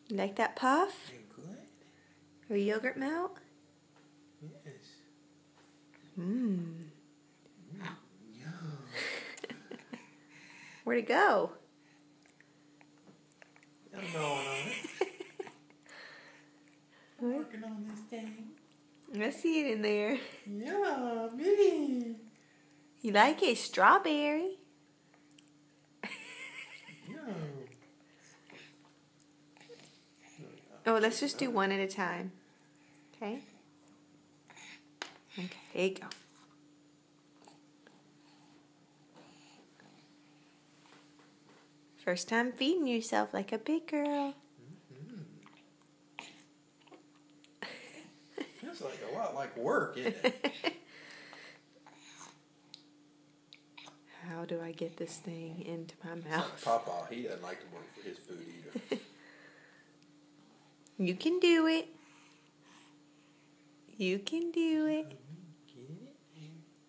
You like that puff? Good. Or yogurt melt? Yes. Mmm. Yum. Where'd it go? I'm gnawing on it. I'm working on this thing. I see it in there. Yummy. You like it? Strawberry. Yum. Oh, let's just do one at a time. Okay? Okay, here you go. First time feeding yourself like a big girl. Feels like a lot like work, isn't it? How do I get this thing into my mouth? Papa, he doesn't like to work for his food either. You can do it. You can do it.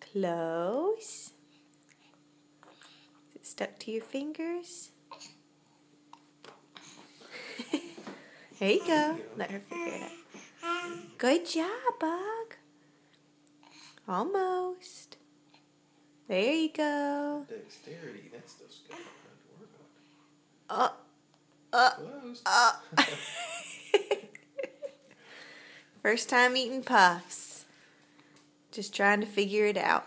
Close. Is it stuck to your fingers? There you go. Let her figure it out. Good job, Bug. Almost. There you go. Dexterity, that's the stuff I have to work on. Close. First time eating puffs. Just trying to figure it out.